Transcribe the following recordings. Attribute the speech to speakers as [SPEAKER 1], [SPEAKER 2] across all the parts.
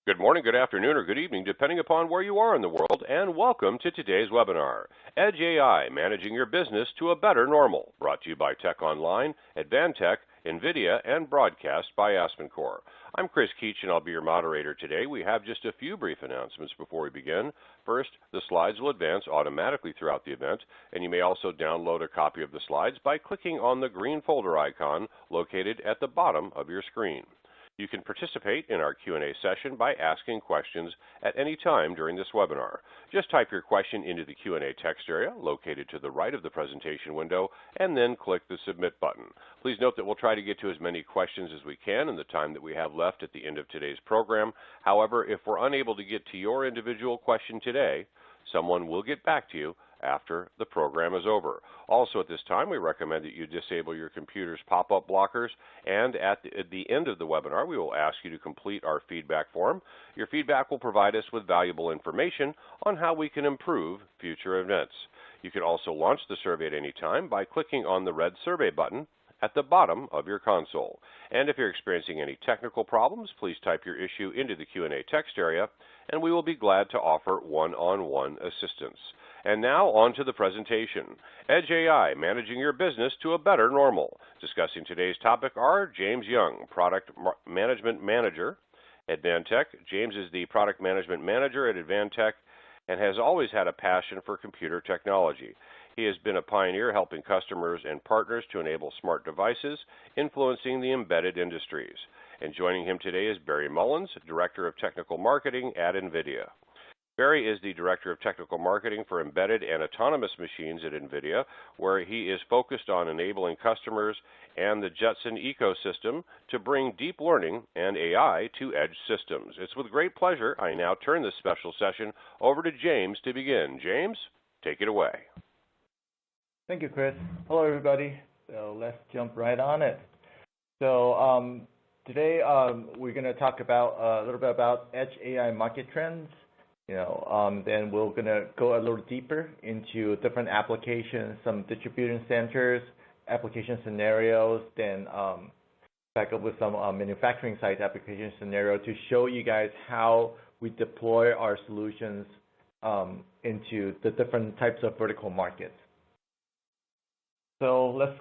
[SPEAKER 1] Good morning, good afternoon, or good evening, depending upon where you are in the world, and welcome to today's webinar, Edge AI, Managing Your Business to a Better Normal, brought to you by Tech Online, Advantech, NVIDIA, and broadcast by AspenCore. I'm Chris Keach, and I'll be your moderator today. We have just a few brief announcements before we begin. First, the slides will advance automatically throughout the event, and you may also download a copy of the slides by clicking on the green folder icon located at the bottom of your screen. You can participate in our Q&A session by asking questions at any time during this webinar. Just type your question into the Q&A text area located to the right of the presentation window and then click the Submit button. Please note that we'll try to get to as many questions as we can in the time that we have left at the end of today's program. However, if we're unable to get to your individual question today, someone will get back to you after the program is over. Also at this time, we recommend that you disable your computer's pop-up blockers, and at the end of the webinar, we will ask you to complete our feedback form. Your feedback will provide us with valuable information on how we can improve future events. You can also launch the survey at any time by clicking on the red survey button at the bottom of your console. And if you're experiencing any technical problems, please type your issue into the Q&A text area, and we will be glad to offer one-on-one assistance. And now on to the presentation. Edge AI, Managing Your Business to a Better Normal. Discussing today's topic are James Young, Product Management Manager, Advantech. James is the Product Management Manager at Advantech and has always had a passion for computer technology. He has been a pioneer helping customers and partners to enable smart devices, influencing the embedded industries. And joining him today is Barrie Mullins, Director of Technical Marketing at NVIDIA. Barrie is the Director of Technical Marketing for Embedded and Autonomous Machines at NVIDIA, where he is focused on enabling customers and the Jetson ecosystem to bring deep learning and AI to edge systems. It's with great pleasure I now turn this special session over to James to begin. James, take it away.
[SPEAKER 2] Thank you, Chris. Hello, everybody. So let's jump right on it. So today we're going to talk about a little bit about Edge AI market trends. Then we're going to go a little deeper into different applications, some distribution centers, application scenarios, then back up with some manufacturing site application scenario to show you guys how we deploy our solutions into the different types of vertical markets. So let's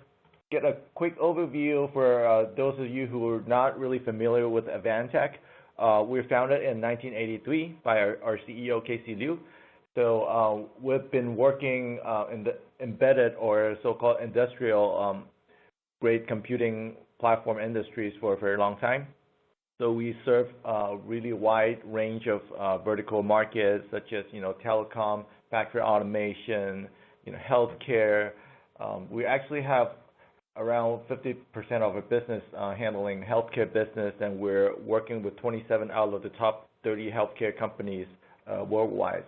[SPEAKER 2] get a quick overview for those of you who are not really familiar with Advantech. We were founded in 1983 by our CEO, Casey Liu. So we've been working in the embedded or so-called industrial grade computing platform industries for a very long time. So we serve a really wide range of vertical markets such as telecom, factory automation, healthcare. We actually have around 50% of our business handling healthcare business, and we're working with 27 out of the top 30 healthcare companies worldwide.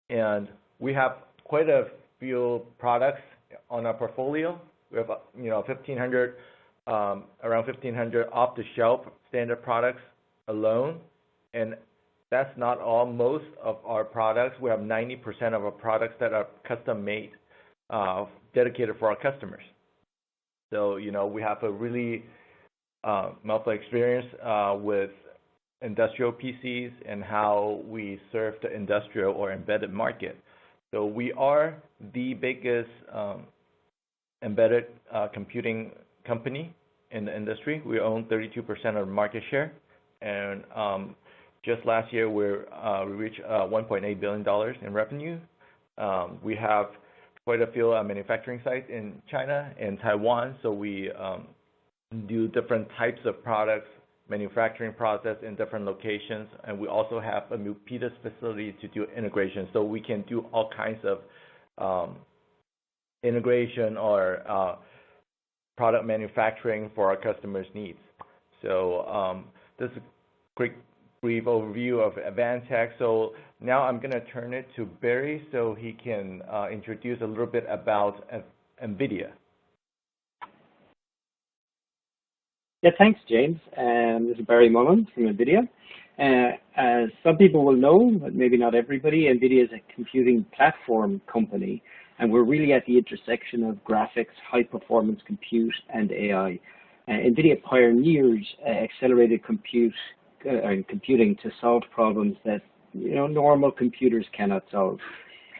[SPEAKER 2] And we have quite a few products on our portfolio. We have around 1,500 off-the-shelf standard products alone, and that's not all. Most of our products, we have 90% of our products that are custom-made, dedicated for our customers. So, we have a really multiple experience with industrial PCs and how we serve the industrial or embedded market. So we are the biggest embedded computing company in the industry. We own 32% of the market share. And just last year, we reached $1.8 billion in revenue. We have quite a few manufacturing sites in China and Taiwan, so we do different types of products, manufacturing process in different locations, and we also have a Milpitas facility to do integration, so we can do all kinds of integration or product manufacturing for our customers' needs. So this is a quick brief overview of Advantech. So now I'm going to turn it to Barrie so he can introduce a little bit about NVIDIA.
[SPEAKER 3] Yeah, thanks, James. This is Barrie Mullins from NVIDIA. As some people will know, but maybe not everybody, NVIDIA is a computing platform company, and we're really at the intersection of graphics, high-performance compute, and AI. NVIDIA pioneers accelerated compute and computing to solve problems that normal computers cannot solve.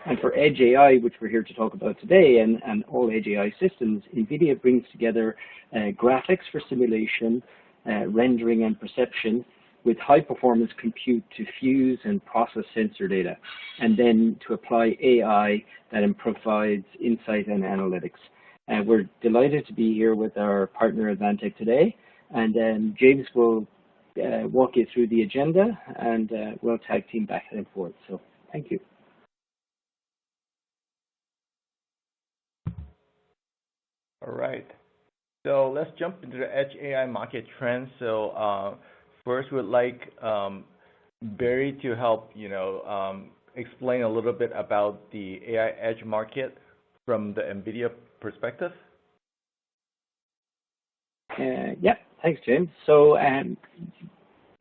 [SPEAKER 3] And for Edge AI, which we're here to talk about today, and all Edge AI systems, NVIDIA brings together graphics for simulation, rendering and perception with high-performance compute to fuse and process sensor data, and then to apply AI that provides insight and analytics. We're delighted to be here with our partner Advantech today, and James will walk you through the agenda, and we'll tag team back and forth. So thank you.
[SPEAKER 2] All right. So let's jump into the Edge AI market trends. So first, we'd like Barrie to help explain a little bit about the AI Edge market from the NVIDIA perspective.
[SPEAKER 3] Yeah, thanks, James. So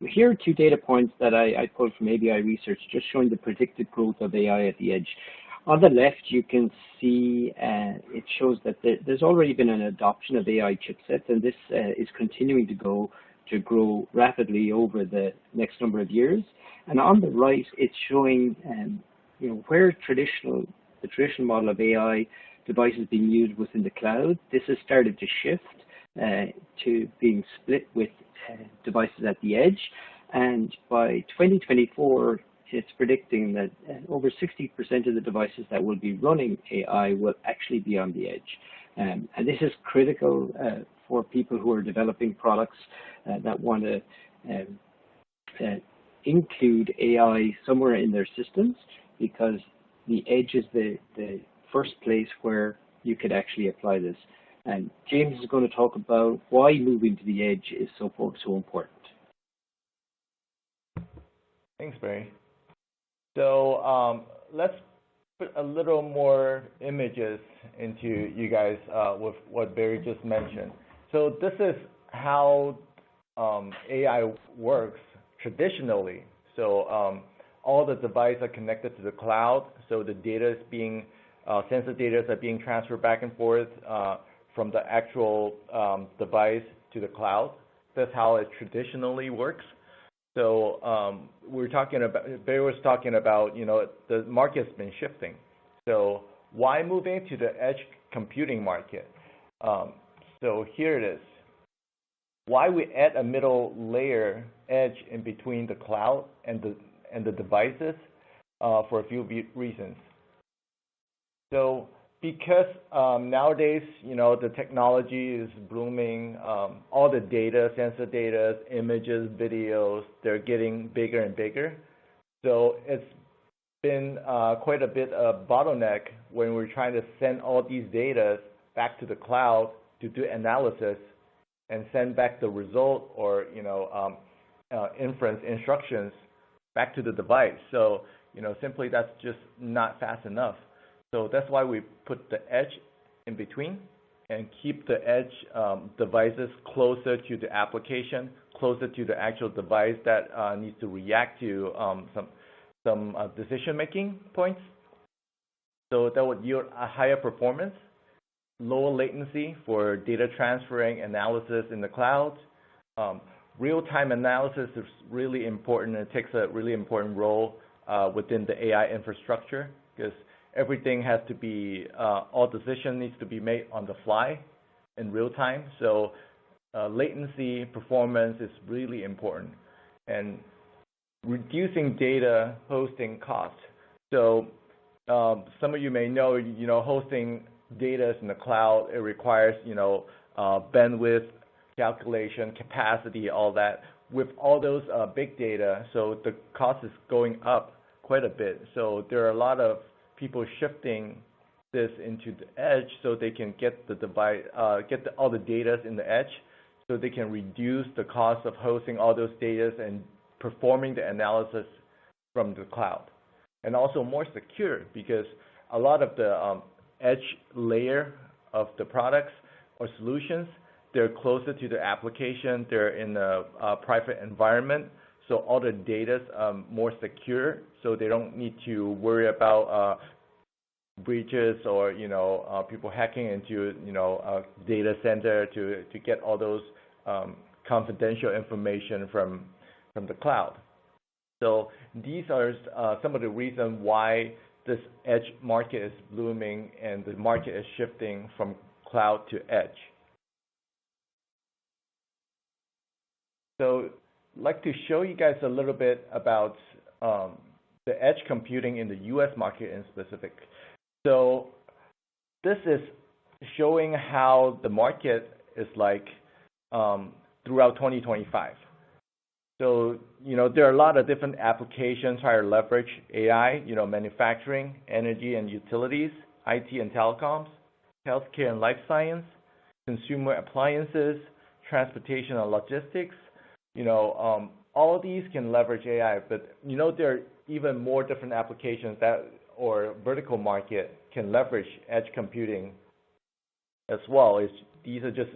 [SPEAKER 3] here are 2 data points that I pulled from ABI Research, just showing the predicted growth of AI at the edge. On the left, you can see it shows that there's already been an adoption of AI chipsets, and this is continuing to grow rapidly over the next number of years. And on the right, it's showing where the traditional model of AI devices being used within the cloud. This has started to shift to being split with devices at the edge. And by 2024, it's predicting that over 60% of the devices that will be running AI will actually be on the edge. And this is critical for people who are developing products that want to include AI somewhere in their systems, because the edge is the first place where you could actually apply this. And James is going to talk about why moving to the edge is so important.
[SPEAKER 2] Thanks, Barrie. So let's put a little more images into you guys with what Barrie just mentioned. So this is how AI works traditionally. So all the devices are connected to the cloud. So the data is being, sensor data are being transferred back and forth from the actual device to the cloud. That's how it traditionally works. So Barrie was talking about, the market's been shifting. So why moving to the edge computing market? So here it is. Why we add a middle layer edge in between the cloud and the devices for a few reasons. So because nowadays, the technology is blooming, all the data, sensor data, images, videos, they're getting bigger and bigger. So it's been quite a bit of bottleneck when we're trying to send all these data back to the cloud to do analysis and send back the result or, inference instructions back to the device. So, simply that's just not fast enough. So that's why we put the edge in between and keep the edge devices closer to the application, closer to the actual device that needs to react to some decision-making points. So that would yield a higher performance, lower latency for data transferring analysis in the cloud. Real-time analysis is really important. It takes a really important role within the AI infrastructure, because everything has to be, all decision needs to be made on the fly in real time. So latency performance is really important. And reducing data hosting costs. So some of you may know, hosting data in the cloud, it requires, bandwidth, calculation, capacity, all that. With all those big data, so the cost is going up quite a bit. So there are a lot of people shifting this into the edge so they can get the device, all the data in the edge, so they can reduce the cost of hosting all those data and performing the analysis from the cloud. And also more secure, because a lot of the edge layer of the products or solutions, they're closer to the application, they're in a private environment, so all the data is more secure, so they don't need to worry about breaches or people hacking into a data center to get all those confidential information from from the cloud. So these are some of the reasons why this edge market is blooming and the market is shifting from cloud to edge. So I'd like to show you guys a little bit about the edge computing in the US market in specific. So this is showing how the market is like throughout 2025. So, there are a lot of different applications trying to leverage AI, manufacturing, energy and utilities, IT and telecoms, healthcare and life science, consumer appliances, transportation and logistics. All of these can leverage AI, but there are even more different applications or vertical market can leverage edge computing as well. These are just,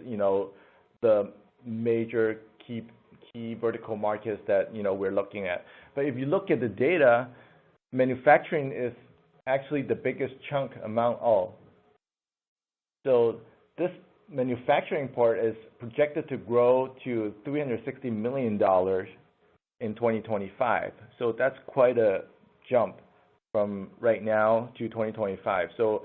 [SPEAKER 2] the major key vertical markets that, we're looking at. But if you look at the data, manufacturing is actually the biggest chunk among all. So this manufacturing part is projected to grow to $360 million in 2025. So that's quite a jump from right now to 2025. So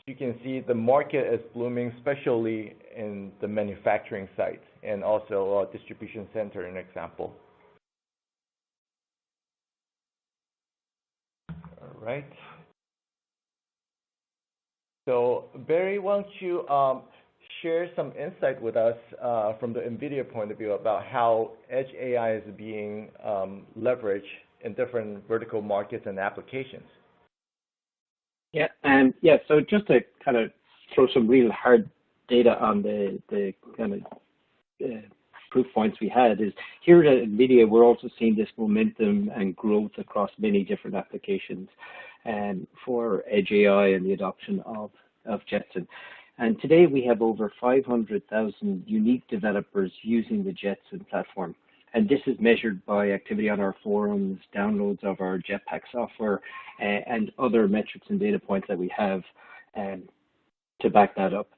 [SPEAKER 2] you can see the market is blooming, especially in the manufacturing sites and also distribution center, an example. All right. So Barrie, why don't you share some insight with us from the NVIDIA point of view about how edge AI is being leveraged in different vertical markets and applications?
[SPEAKER 3] Yeah, so just to kind of throw some real hard data on the kind of proof points we had is here at NVIDIA, we're also seeing this momentum and growth across many different applications for edge AI and the adoption of Jetson. And today we have over 500,000 unique developers using the Jetson platform. And this is measured by activity on our forums, downloads of our Jetpack software, and other metrics and data points that we have to back that up.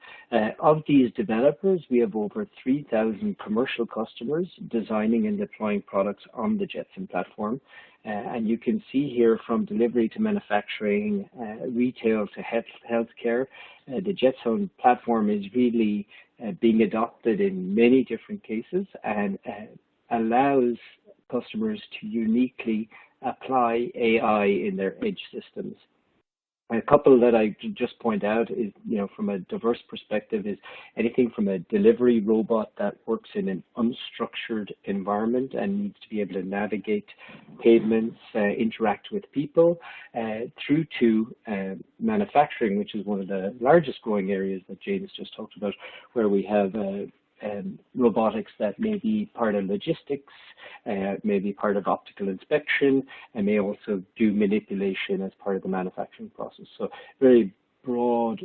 [SPEAKER 3] Of these developers, we have over 3,000 commercial customers designing and deploying products on the Jetson platform. And you can see here from delivery to manufacturing, retail to healthcare, the Jetson platform is really being adopted in many different cases and allows customers to uniquely apply AI in their edge systems. A couple that I just point out is, from a diverse perspective, is anything from a delivery robot that works in an unstructured environment and needs to be able to navigate pavements, interact with people, through to manufacturing, which is one of the largest growing areas that James just talked about, where we have robotics that may be part of logistics, may be part of optical inspection, and may also do manipulation as part of the manufacturing process. So very broad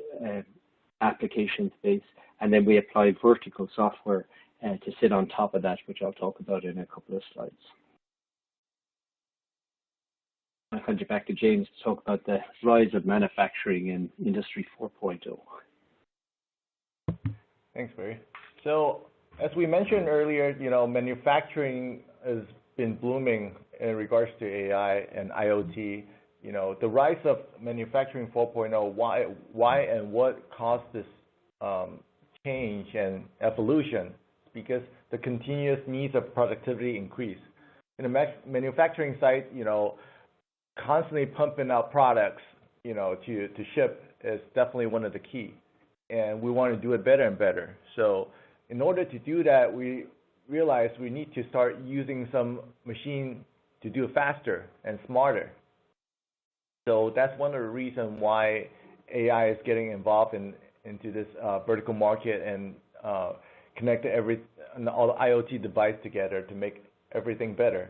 [SPEAKER 3] application space. And then we apply vertical software to sit on top of that, which I'll talk about in a couple of slides. I'll hand you back to James to talk about the rise of manufacturing in Industry 4.0.
[SPEAKER 2] Thanks, Barrie. So as we mentioned earlier, manufacturing has been blooming in regards to AI and IoT. The rise of manufacturing 4.0, why and what caused this change and evolution? Because the continuous needs of productivity increase. In a manufacturing site, constantly pumping out products, to ship is definitely one of the key. And we want to do it better and better. So in order to do that, we realized we need to start using some machine to do it faster and smarter. So that's one of the reasons why AI is getting involved into this vertical market and connect all the IoT devices together to make everything better.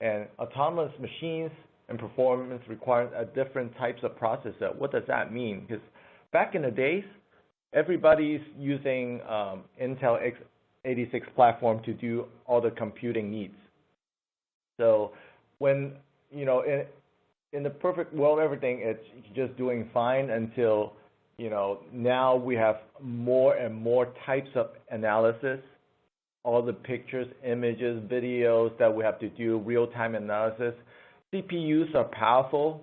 [SPEAKER 2] And autonomous machines and performance require different types of processor. What does that mean? Because back in the days, everybody's using Intel x86 platform to do all the computing needs. So when, in the perfect world, everything it's just doing fine until, now we have more and more types of analysis all the pictures, images, videos that we have to do real-time analysis. CPUs are powerful,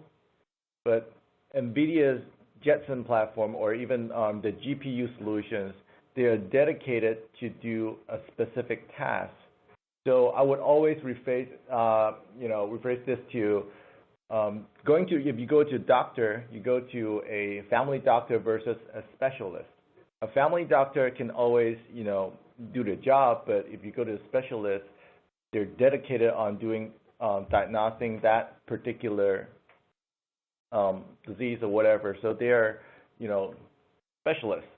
[SPEAKER 2] but NVIDIA's Jetson platform or even the GPU solutions, they are dedicated to do a specific task. So I would always rephrase this to if you go to a doctor, you go to a family doctor versus a specialist. A family doctor can always, do the job, but if you go to a specialist, they're dedicated on doing diagnosing that particular disease or whatever. So they're, specialists.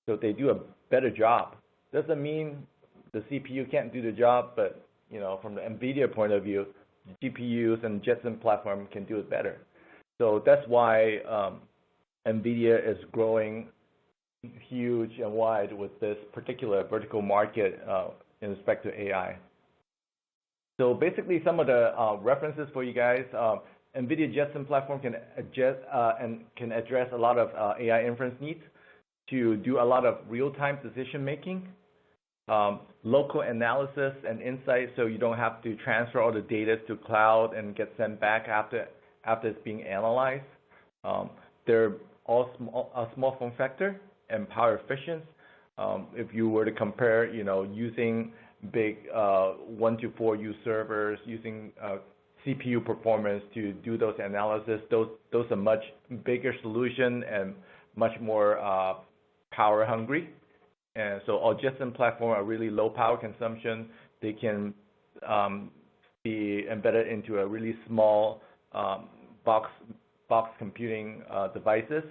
[SPEAKER 2] So they do a better job. Doesn't mean the CPU can't do the job, but from the NVIDIA point of view, GPUs and Jetson platform can do it better. So that's why NVIDIA is growing huge and wide with this particular vertical market in respect to AI. So basically, some of the references for you guys. NVIDIA Jetson platform can address a lot of AI inference needs to do a lot of real-time decision making, local analysis and insight, so you don't have to transfer all the data to cloud and get sent back after it's being analyzed. They're all small form factor and power efficient. If you were to compare, using big 1 to 4 U servers, using CPU performance to do those analysis, those are much bigger solution and much more power hungry. And so all Jetson platform are really low power consumption. They can be embedded into a really small box computing devices.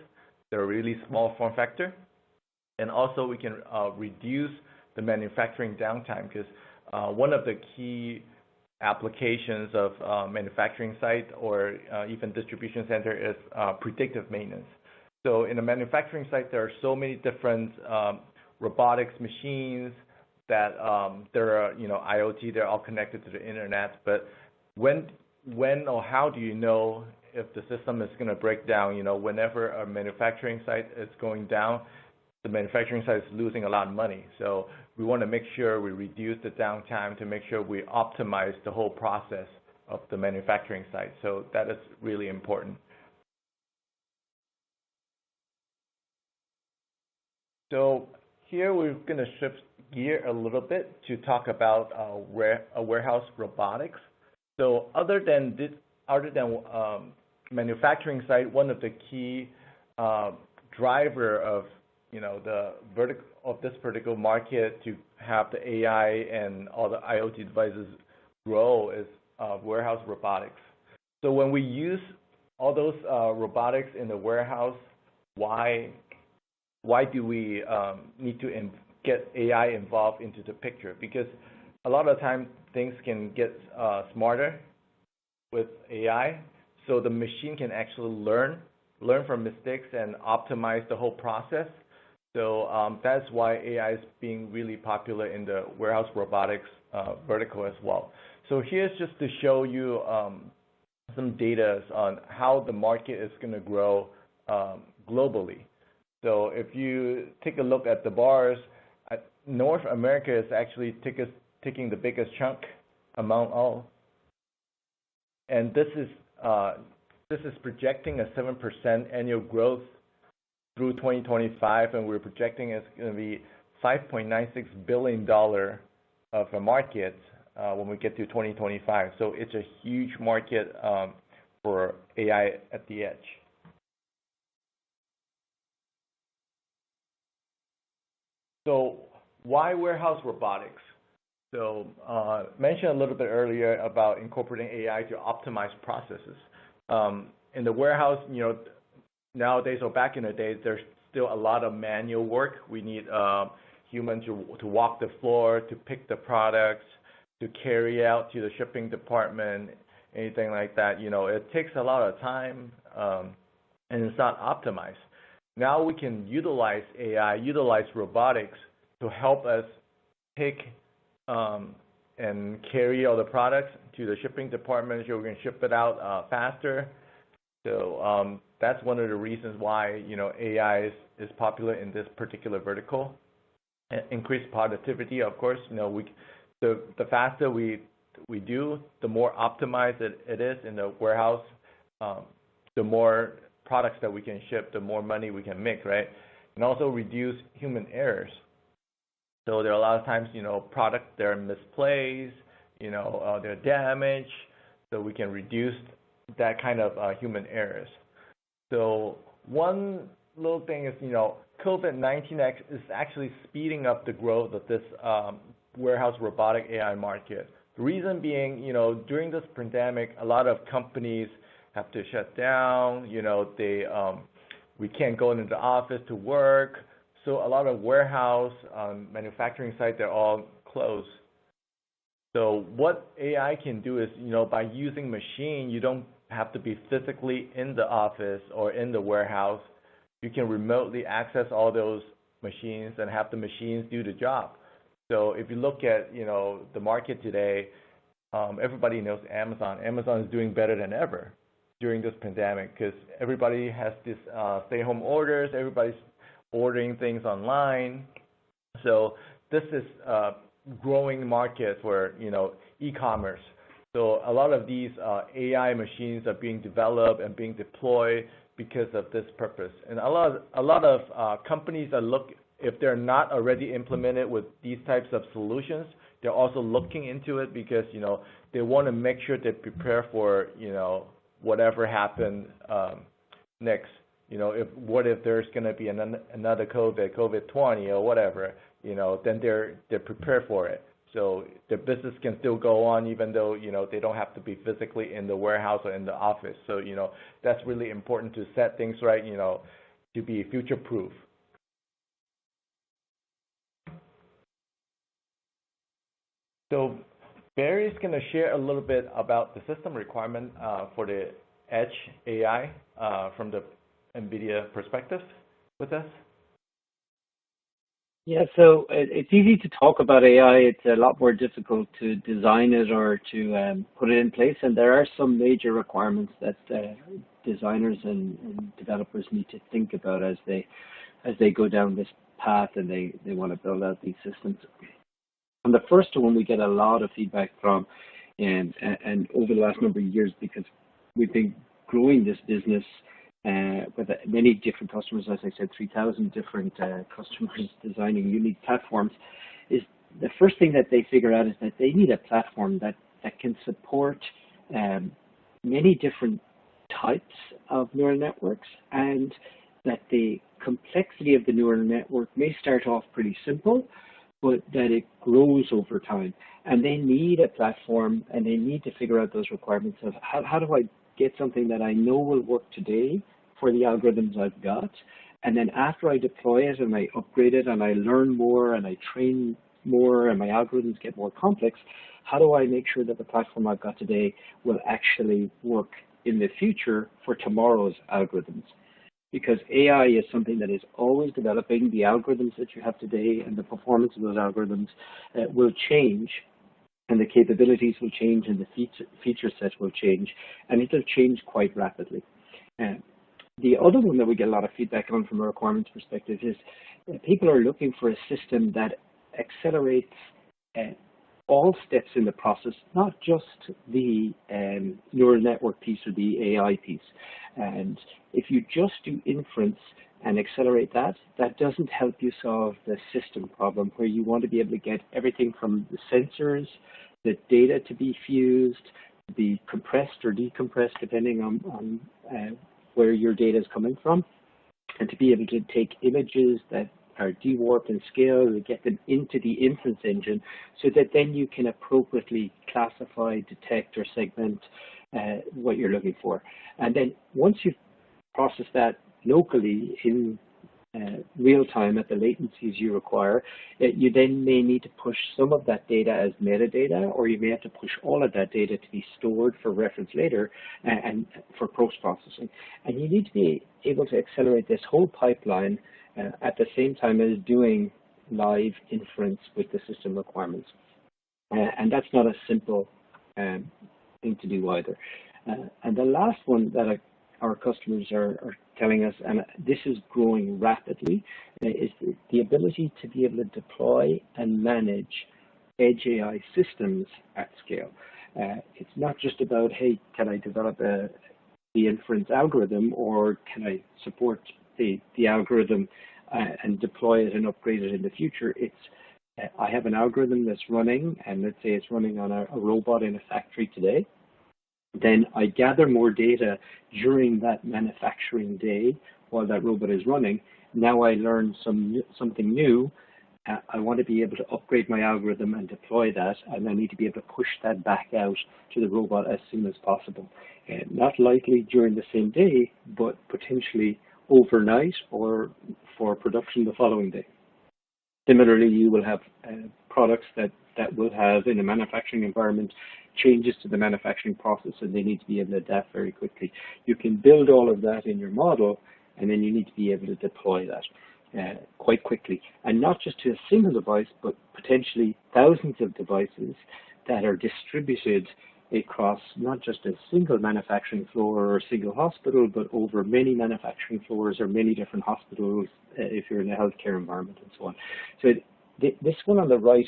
[SPEAKER 2] They're really small form factor. And also we can reduce the manufacturing downtime because one of the key applications of manufacturing site or even distribution center is predictive maintenance. So in a manufacturing site, there are so many different robotics machines that there are, IoT, they're all connected to the internet. But when or how do you know if the system is going to break down? Whenever a manufacturing site is going down, the manufacturing site is losing a lot of money. So we want to make sure we reduce the downtime to make sure we optimize the whole process of the manufacturing site. So that is really important. So here we're going to shift gear a little bit to talk about warehouse robotics. So other than manufacturing site, one of the key driver of this vertical market to have the AI and all the IoT devices grow is warehouse robotics. So when we use all those robotics in the warehouse, why do we need to get AI involved into the picture? Because a lot of the time things can get smarter with AI, so the machine can actually learn from mistakes and optimize the whole process. So that's why AI is being really popular in the warehouse robotics vertical as well. So here's just to show you some data on how the market is going to grow globally. So if you take a look at the bars, North America is actually taking the biggest chunk among all. And this is projecting a 7% annual growth through 2025, and we're projecting it's going to be $5.96 billion of a market when we get to 2025. So it's a huge market for AI at the edge. So why warehouse robotics? So mentioned a little bit earlier about incorporating AI to optimize processes. In the warehouse, nowadays or back in the days, there's still a lot of manual work. We need humans to walk the floor, to pick the products, to carry out to the shipping department, anything like that. It takes a lot of time and it's not optimized. Now we can utilize AI, utilize robotics to help us pick and carry all the products to the shipping department so we can ship it out faster. So that's one of the reasons why AI is popular in this particular vertical. increase productivity, of course. The faster we do, the more optimized it is in the warehouse, the more products that we can ship, the more money we can make, right? And also reduce human errors. So there are a lot of times, products that are misplaced, they're damaged, so we can reduce that kind of human errors. So one little thing is, COVID-19 is actually speeding up the growth of this warehouse robotic AI market. The reason being, during this pandemic, a lot of companies have to shut down. We can't go into the office to work. So a lot of warehouse manufacturing sites, they're all closed. So what AI can do is, by using machine, you don't have to be physically in the office or in the warehouse. You can remotely access all those machines and have the machines do the job. So if you look at, the market today, everybody knows Amazon. Amazon is doing better than ever during this pandemic because everybody has this stay-home orders. Everybody's ordering things online. So this is a growing market for, e-commerce. So a lot of these AI machines are being developed and being deployed because of this purpose. And a lot of companies if they're not already implemented with these types of solutions, they're also looking into it because, they want to make sure they prepare for, whatever happened next. What if there's going to be another COVID-20 or whatever, then they're prepared for it. So the business can still go on even though, they don't have to be physically in the warehouse or in the office. So, that's really important to set things right, to be future-proof. So Barrie is going to share a little bit about the system requirement for the Edge AI from the NVIDIA perspective with us.
[SPEAKER 3] Yeah, so it's easy to talk about AI. It's a lot more difficult to design it or to put it in place. And there are some major requirements that designers and developers need to think about as they go down this path and they want to build out these systems. And the first one we get a lot of feedback from, and over the last number of years, because we've been growing this business with many different customers, as I said, 3,000 different customers designing unique platforms, is the first thing that they figure out is that they need a platform that can support many different types of neural networks, and that the complexity of the neural network may start off pretty simple, but that it grows over time. And they need a platform, and they need to figure out those requirements of how do I get something that I know will work today for the algorithms I've got, and then after I deploy it and I upgrade it and I learn more and I train more and my algorithms get more complex, how do I make sure that the platform I've got today will actually work in the future for tomorrow's algorithms? Because AI is something that is always developing. The algorithms that you have today and the performance of those algorithms will change, and the capabilities will change, and the feature set will change, and it'll change quite rapidly. The other one that we get a lot of feedback on from a requirements perspective is people are looking for a system that accelerates all steps in the process, not just the neural network piece or the AI piece. And if you just do inference and accelerate that, that doesn't help you solve the system problem, where you want to be able to get everything from the sensors, the data to be fused, to be compressed or decompressed, depending on where your data is coming from, and to be able to take images that are dewarped and scaled and get them into the inference engine so that then you can appropriately classify, detect, or segment what you're looking for. And then once you've processed that locally in real time at the latencies you require, you then may need to push some of that data as metadata, or you may have to push all of that data to be stored for reference later and for post-processing. And you need to be able to accelerate this whole pipeline at the same time as doing live inference with the system requirements. And that's not a simple thing to do either. And the last one that our customers are telling us, and this is growing rapidly, is the ability to be able to deploy and manage edge AI systems at scale. It's not just about, hey, can I develop the inference algorithm, or can I support the algorithm and deploy it and upgrade it in the future? It's I have an algorithm that's running, and let's say it's running on a robot in a factory today. Then I gather more data during that manufacturing day while that robot is running. Now I learn something new. I want to be able to upgrade my algorithm and deploy that, and I need to be able to push that back out to the robot as soon as possible. Not likely during the same day, but potentially overnight or for production the following day. Similarly, you will have products that will have, in a manufacturing environment, changes to the manufacturing process, and they need to be able to adapt very quickly. You can build all of that in your model, and then you need to be able to deploy that quite quickly. And not just to a single device, but potentially thousands of devices that are distributed across not just a single manufacturing floor or a single hospital, but over many manufacturing floors or many different hospitals if you're in a healthcare environment and so on. So this one on the right,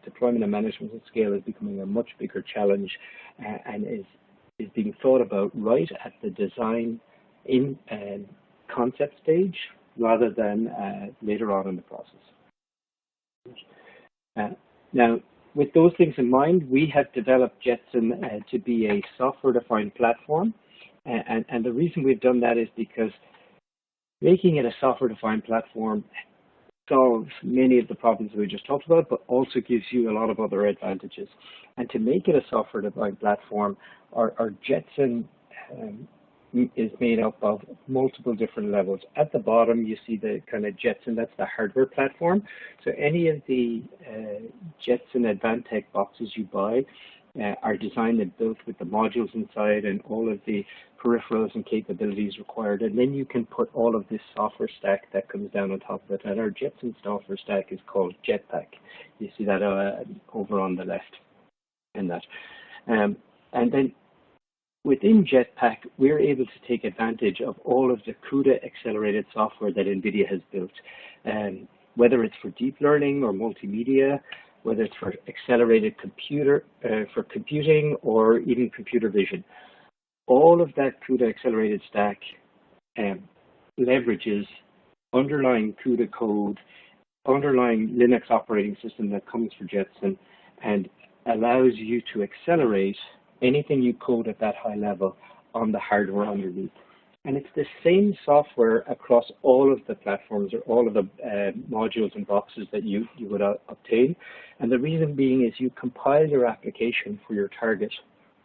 [SPEAKER 3] deployment and management at scale, is becoming a much bigger challenge and is being thought about right at the design in concept stage rather than later on in the process. Now, with those things in mind, we have developed Jetson to be a software-defined platform. And the reason we've done that is because making it a software-defined platform solves many of the problems we just talked about, but also gives you a lot of other advantages. And to make it a software-defined platform, our Jetson is made up of multiple different levels. At the bottom, you see the kind of Jetson, that's the hardware platform. So any of the Jetson Advantech boxes you buy are designed and built with the modules inside and all of the peripherals and capabilities required. And then you can put all of this software stack that comes down on top of it. And our Jetson software stack is called Jetpack. You see that over on the left in that. And then within Jetpack, we're able to take advantage of all of the CUDA accelerated software that NVIDIA has built, whether it's for deep learning or multimedia, whether it's for accelerated for computing or even computer vision. All of that CUDA accelerated stack leverages underlying CUDA code, underlying Linux operating system that comes for Jetson, and allows you to accelerate anything you code at that high level on the hardware underneath. And it's the same software across all of the platforms or all of the modules and boxes that you would obtain. And the reason being is you compile your application for your target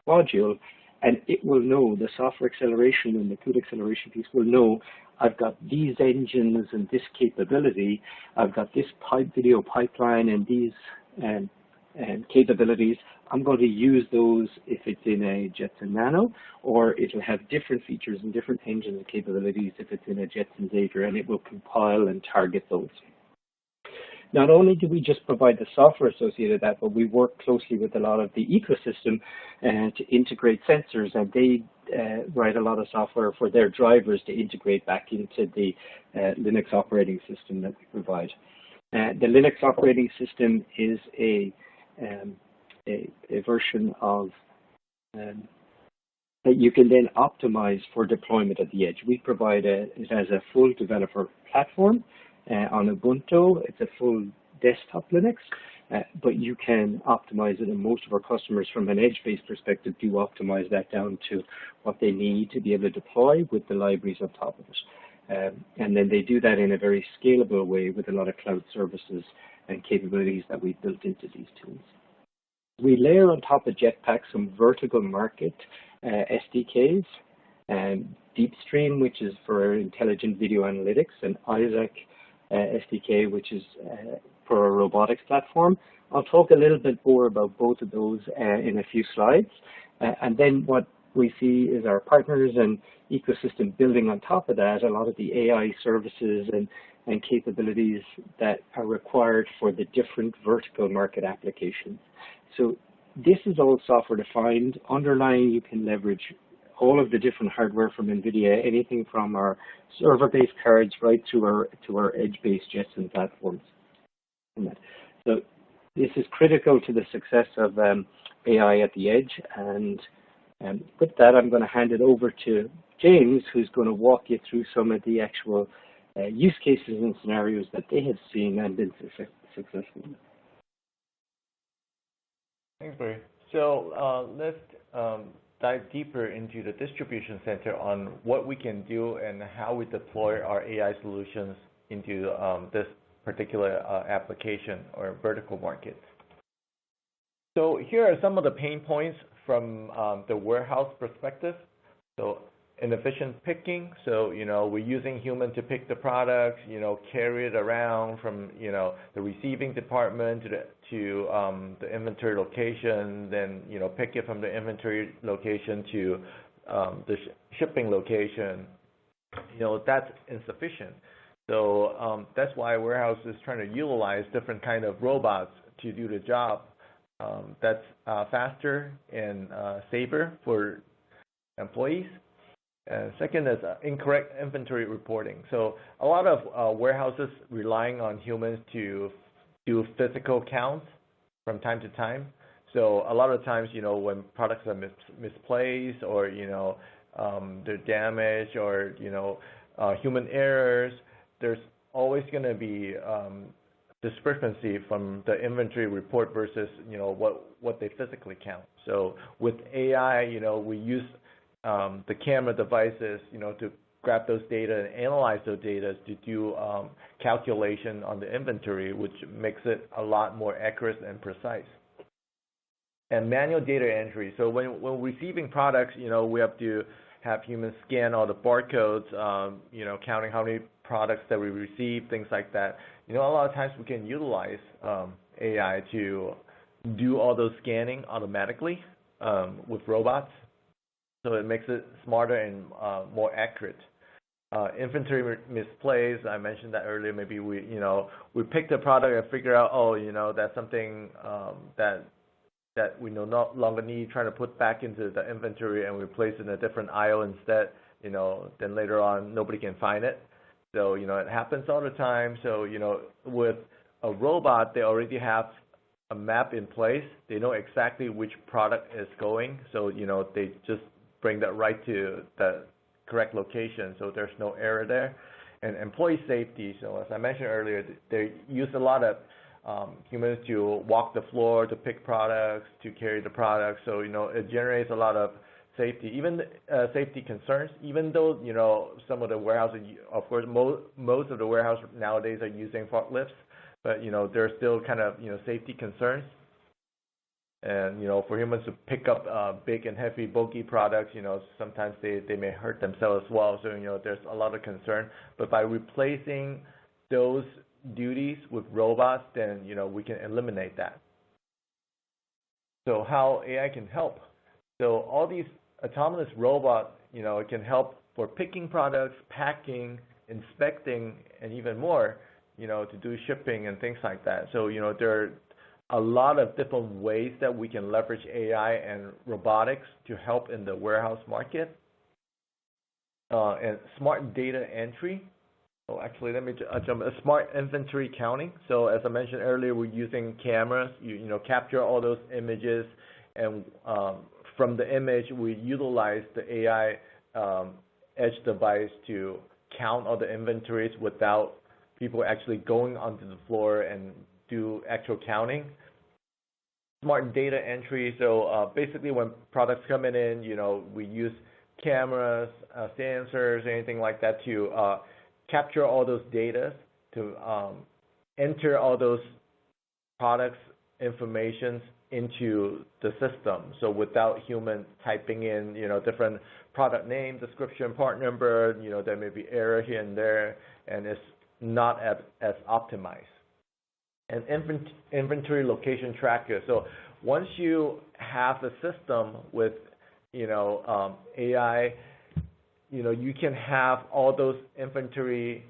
[SPEAKER 3] module, and it will know, the software acceleration and the CUDA acceleration piece will know, I've got these engines and this capability, I've got this video pipeline and these capabilities. I'm going to use those if it's in a Jetson Nano, or it'll have different features and different engines and capabilities if it's in a Jetson Xavier, and it will compile and target those. Not only do we just provide the software associated with that, but we work closely with a lot of the ecosystem to integrate sensors, and they write a lot of software for their drivers to integrate back into the Linux operating system that we provide. The Linux operating system is a version of that you can then optimize for deployment at the edge. We provide it as a full developer platform on Ubuntu. It's a full desktop Linux, but you can optimize it, and most of our customers from an edge-based perspective do optimize that down to what they need to be able to deploy with the libraries on top of it. And then they do that in a very scalable way with a lot of cloud services and capabilities that we've built into these tools. We layer on top of Jetpack some vertical market SDKs, and DeepStream, which is for intelligent video analytics, and Isaac SDK, which is for a robotics platform. I'll talk a little bit more about both of those in a few slides. And then what we see is our partners and ecosystem building on top of that, a lot of the AI services and capabilities that are required for the different vertical market applications. So this is all software defined. Underlying, you can leverage all of the different hardware from NVIDIA, anything from our server-based cards right to our edge-based Jetson platforms. So this is critical to the success of AI at the edge. And with that, I'm going to hand it over to James, who's going to walk you through some of the actual use cases and scenarios that they have seen and been successful.
[SPEAKER 2] Thanks, Barrie. So let's dive deeper into the distribution center on what we can do and how we deploy our AI solutions into this particular application or vertical market. So here are some of the pain points from the warehouse perspective. So inefficient picking. So, we're using human to pick the products, carry it around from, the receiving department to the inventory location, then, pick it from the inventory location to the shipping location. That's insufficient. So that's why warehouse is trying to utilize different kind of robots to do the job. That's faster and safer for employees. Second is incorrect inventory reporting. So a lot of warehouses relying on humans to do physical counts from time to time. So a lot of times, when products are misplaced or, they're damaged or, human errors, there's always going to be discrepancy from the inventory report versus, what they physically count. So with AI, we use the camera devices, to grab those data and analyze those data to do calculation on the inventory, which makes it a lot more accurate and precise. And manual data entry. So when receiving products, we have to have humans scan all the barcodes, counting how many products that we receive, things like that. A lot of times we can utilize AI to do all those scanning automatically with robots. So it makes it smarter and more accurate. Inventory misplays, I mentioned that earlier. Maybe we pick the product and figure out, that's something that we no longer need, trying to put back into the inventory and we place it in a different aisle instead. Then later on nobody can find it. So it happens all the time. So with a robot, they already have a map in place. They know exactly which product is going. So they just bring that right to the correct location, so there's no error there. And employee safety, so as I mentioned earlier, they use a lot of humans to walk the floor, to pick products, to carry the products, so it generates a lot of safety, even safety concerns, even though some of the warehouses, of course, most of the warehouses nowadays are using forklifts, but there's still kind of safety concerns. And for humans to pick up big and heavy, bulky products, sometimes they may hurt themselves as well. So there's a lot of concern. But by replacing those duties with robots, then we can eliminate that. So how AI can help? So all these autonomous robots, it can help for picking products, packing, inspecting, and even more, to do shipping and things like that. So there are a lot of different ways that we can leverage AI and robotics to help in the warehouse market. And smart data entry. Oh, actually, let me jump. Smart inventory counting. So as I mentioned earlier, we're using cameras. Capture all those images, and from the image, we utilize the AI edge device to count all the inventories without people actually going onto the floor and do actual counting. Smart data entry, so basically when products coming in, we use cameras, sensors, anything like that to capture all those data, to enter all those products information into the system. So without human typing in, different product name, description, part number, there may be error here and there, and it's not as optimized. And inventory location tracker. So once you have a system with, AI, you can have all those inventory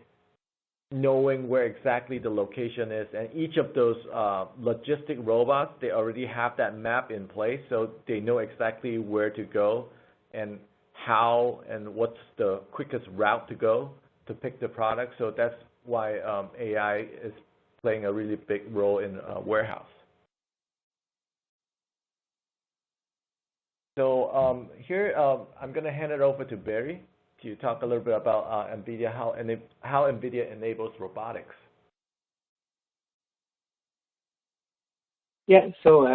[SPEAKER 2] knowing where exactly the location is. And each of those logistic robots, they already have that map in place, so they know exactly where to go and how and what's the quickest route to go to pick the product. So that's why AI is playing a really big role in warehouse. So here I'm going to hand it over to Barrie to talk a little bit about NVIDIA, how NVIDIA enables robotics.
[SPEAKER 3] Yeah, so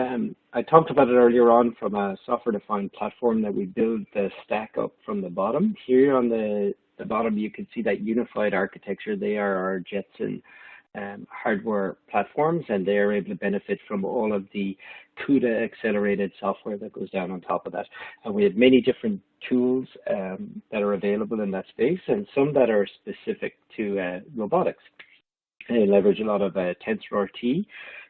[SPEAKER 3] I talked about it earlier on from a software-defined platform that we build the stack up from the bottom. Here on the bottom, you can see that unified architecture. They are our Jetson hardware platforms, and they are able to benefit from all of the CUDA accelerated software that goes down on top of that. And we have many different tools that are available in that space, and some that are specific to robotics. They leverage a lot of TensorRT,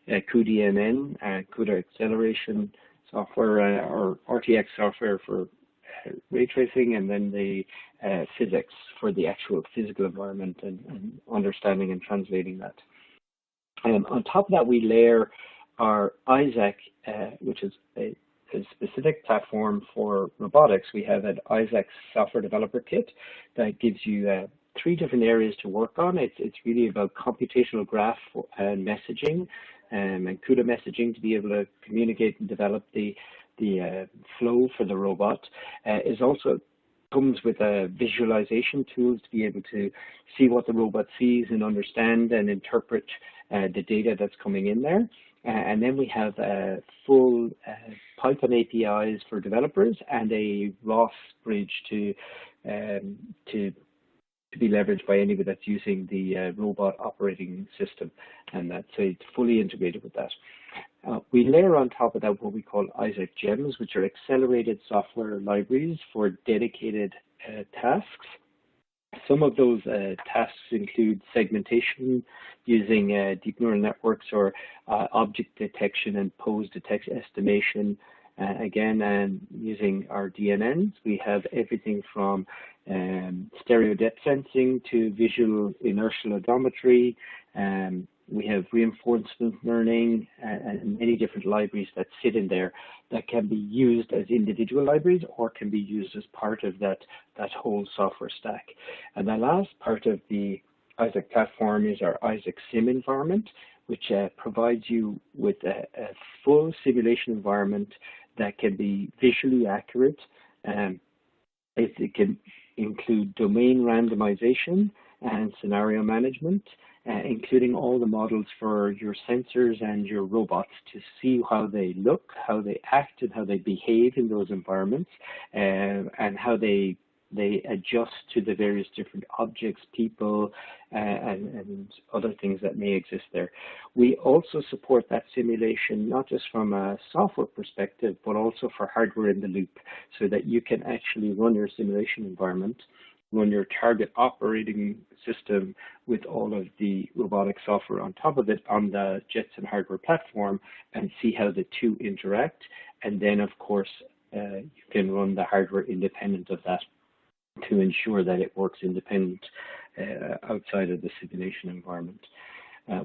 [SPEAKER 3] cuDNN, CUDA acceleration software, or RTX software for ray tracing, and then the physics for the actual physical environment and understanding and translating that. On top of that, we layer our Isaac, which is a specific platform for robotics. We have an Isaac software developer kit that gives you 3 different areas to work on. It's really about computational graph and messaging and CUDA messaging to be able to communicate and develop the flow for the robot. It also comes with visualization tools to be able to see what the robot sees and understand and interpret the data that's coming in there. And then we have full Python APIs for developers and a ROS bridge to be leveraged by anybody that's using the robot operating system, and that's it's fully integrated with that. We layer on top of that what we call Isaac Gems, which are accelerated software libraries for dedicated tasks. Some of those tasks include segmentation using deep neural networks, or object detection and pose detection estimation. Again, using our DNNs, we have everything from stereo depth sensing to visual inertial odometry. We have reinforcement learning and many different libraries that sit in there that can be used as individual libraries or can be used as part of that whole software stack. And the last part of the Isaac platform is our Isaac Sim environment, which provides you with a full simulation environment that can be visually accurate. It can include domain randomization and scenario management, including all the models for your sensors and your robots to see how they look, how they act, and how they behave in those environments, and how they adjust to the various different objects, people, and other things that may exist there. We also support that simulation, not just from a software perspective, but also for hardware in the loop, so that you can actually run your simulation environment, run your target operating system with all of the robotic software on top of it on the Jetson hardware platform, and see how the two interact. And then, of course, you can run the hardware independent of that to ensure that it works independent outside of the simulation environment.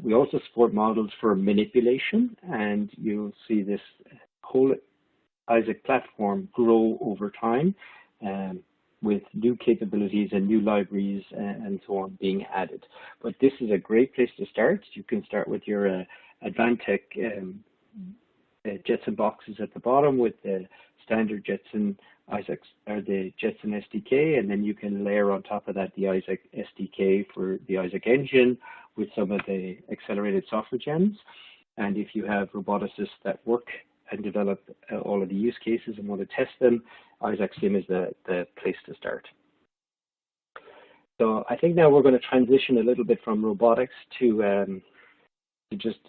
[SPEAKER 3] We also support models for manipulation, and you'll see this whole Isaac platform grow over time with new capabilities and new libraries and so on being added. But this is a great place to start. You can start with your Advantech Jetson boxes at the bottom with the standard Jetson Isaac or the Jetson SDK, and then you can layer on top of that the Isaac SDK for the Isaac engine with some of the accelerated software gems. And if you have roboticists that work and develop all of the use cases and want to test them, Isaac Sim is the place to start. So I think now we're going to transition a little bit from robotics to just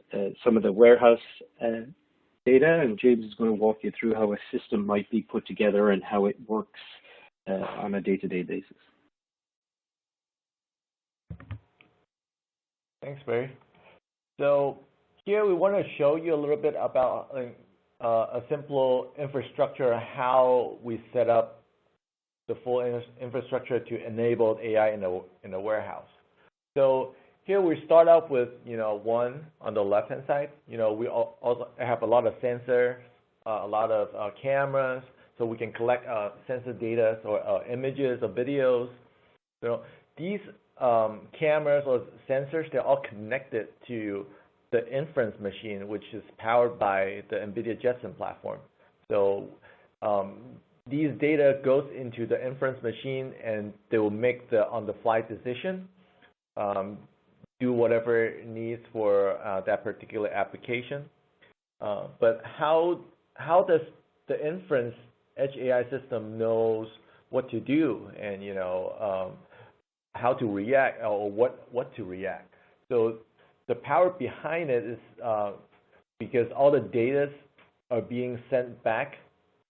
[SPEAKER 3] some of the warehouse data, and James is going to walk you through how a system might be put together and how it works on a day-to-day basis.
[SPEAKER 2] Thanks, Barrie. So here we want to show you a little bit about a simple infrastructure, how we set up the full infrastructure to enable AI in a warehouse. So here we start off with, one on the left-hand side. We also have a lot of sensors, a lot of cameras so we can collect sensor data or images or videos. So these cameras or sensors, they're all connected to the Inference machine, which is powered by the NVIDIA Jetson platform. So these data goes into the Inference machine, and they will make the on-the-fly decision, do whatever it needs for that particular application. But how does the Inference Edge AI system knows what to do, and how to react, or what to react? So the power behind it is because all the data are being sent back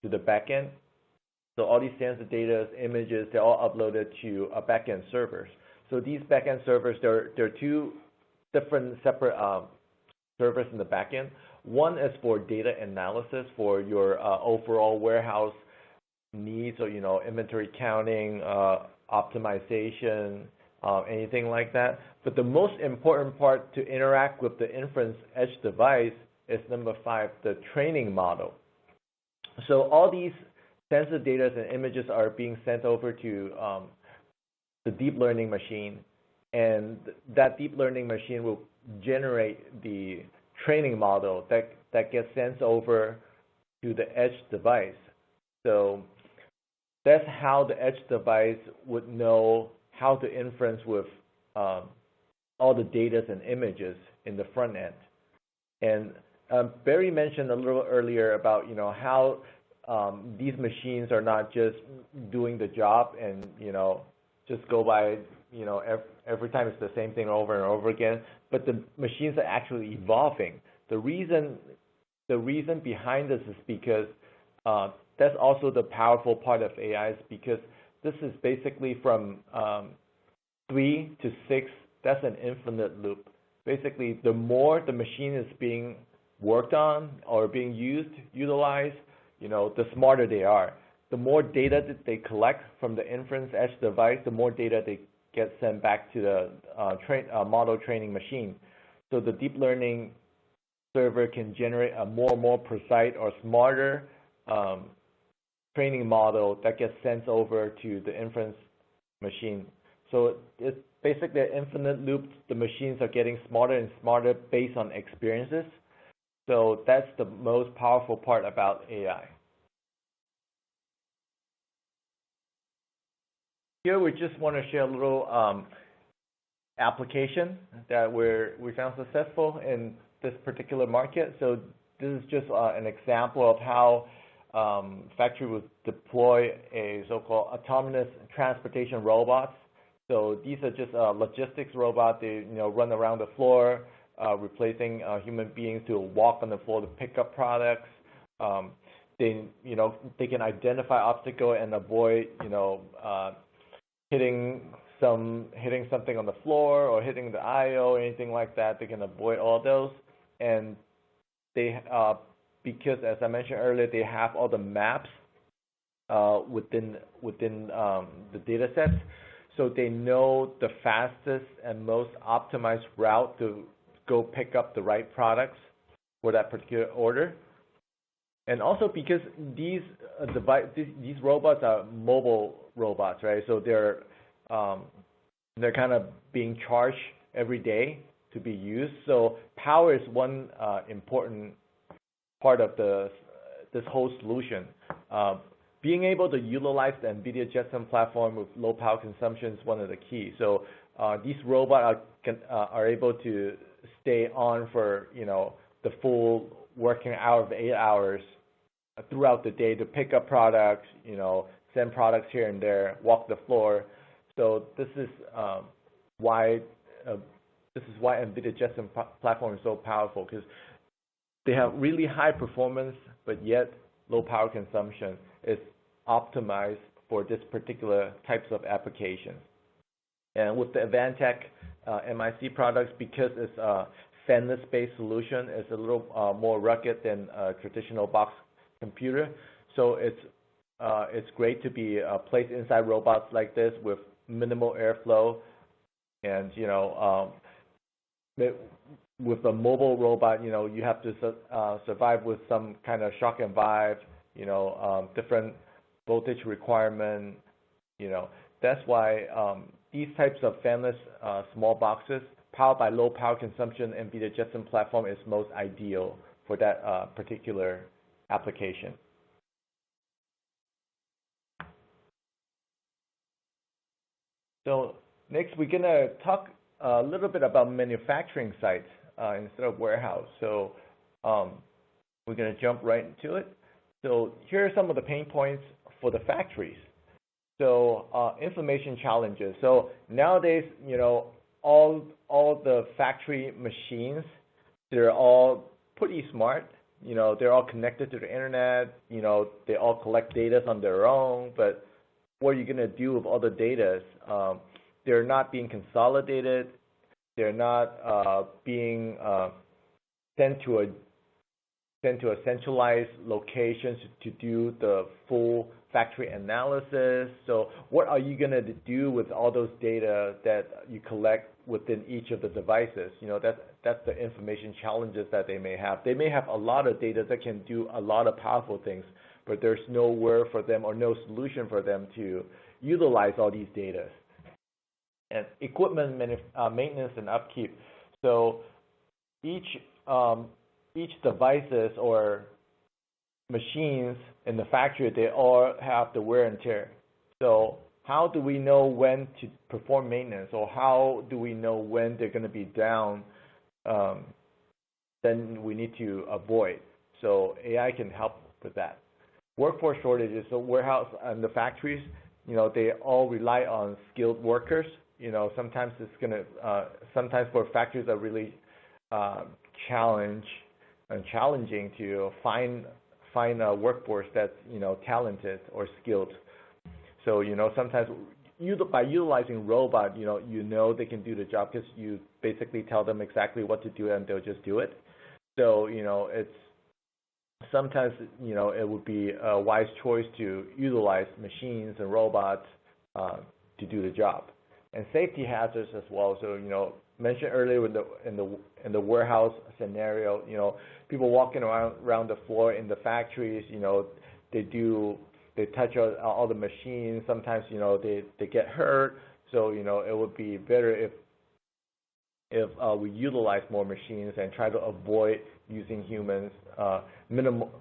[SPEAKER 2] to the backend. So all these sensor data, images, they're all uploaded to a backend servers. So these backend servers, there are two different separate servers in the backend. One is for data analysis for your overall warehouse needs, or inventory counting, optimization, anything like that. But the most important part to interact with the Inference Edge device is number 5, the training model. So all these sensor data and images are being sent over to the deep learning machine, and that deep learning machine will generate the training model that gets sent over to the edge device. So that's how the edge device would know how to inference with all the data and images in the front end. And Barrie mentioned a little earlier about how these machines are not just doing the job and just go by every time it's the same thing over and over again, but the machines are actually evolving. The reason behind this is because that's also the powerful part of AI, is because this is basically from 3 to 6. That's an infinite loop. Basically, the more the machine is being worked on or being utilized, the smarter they are. The more data that they collect from the Inference Edge device, the more data they get sent back to the model training machine. So the deep learning server can generate a more precise or smarter training model that gets sent over to the Inference machine. So it's basically an infinite loop. The machines are getting smarter and smarter based on experiences. So that's the most powerful part about AI. Here we just want to share a little application that we found successful in this particular market. So this is just an example of how factory would deploy a so-called autonomous transportation robots. So these are just logistics robots. They run around the floor, replacing human beings to walk on the floor to pick up products. They can identify obstacle and avoid hitting something on the floor or hitting the aisle or anything like that. They can avoid all those, and they because, as I mentioned earlier, they have all the maps within the data sets, so they know the fastest and most optimized route to go pick up the right products for that particular order. And also because these robots are mobile robots, right? So they're kind of being charged every day to be used. So power is one important part of this whole solution. Being able to utilize the NVIDIA Jetson platform with low power consumption is one of the keys. So these robots are able to stay on for the full working hour of 8 hours throughout the day to pick up products, send products here and there, walk the floor. So this is why NVIDIA Jetson platform is so powerful, because they have really high performance, but yet low power consumption. Is optimized for this particular types of applications. And with the Advantech MIC products, because it's a fanless-based solution, it's a little more rugged than a traditional box computer. So it's great to be placed inside robots like this with minimal airflow, and with a mobile robot, you have to survive with some kind of shock and vibe, different voltage requirement. That's why these types of fanless small boxes powered by low power consumption NVIDIA Jetson platform is most ideal for that particular application. So next, we're going to talk a little bit about manufacturing sites instead of warehouse. So we're going to jump right into it. So here are some of the pain points for the factories. So information challenges. So nowadays, all the factory machines, they're all pretty smart. They're all connected to the internet. They all collect data on their own. But what are you going to do with all the data? They're not being consolidated. They're not being sent to a centralized location to do the full factory analysis. So what are you going to do with all those data that you collect within each of the devices? That's the information challenges that they may have. They may have a lot of data that can do a lot of powerful things, but there's nowhere for them or no solution for them to utilize all these data. And equipment maintenance and upkeep. So each devices or machines in the factory, they all have the wear and tear. So how do we know when to perform maintenance, or how do we know when they're going to be down? Then we need to avoid. So AI can help with that. Workforce shortages. So warehouse and the factories, they all rely on skilled workers. Sometimes it's going to, sometimes for factories are really challenging to find a workforce that's talented or skilled. So sometimes by utilizing robot, they can do the job because you basically tell them exactly what to do and they'll just do it. So it's sometimes it would be a wise choice to utilize machines and robots to do the job. And safety hazards as well. So mentioned earlier in the warehouse scenario, people walking around the floor in the factories, they touch all the machines. Sometimes they get hurt. So it would be better if we utilize more machines and try to avoid using humans, minimal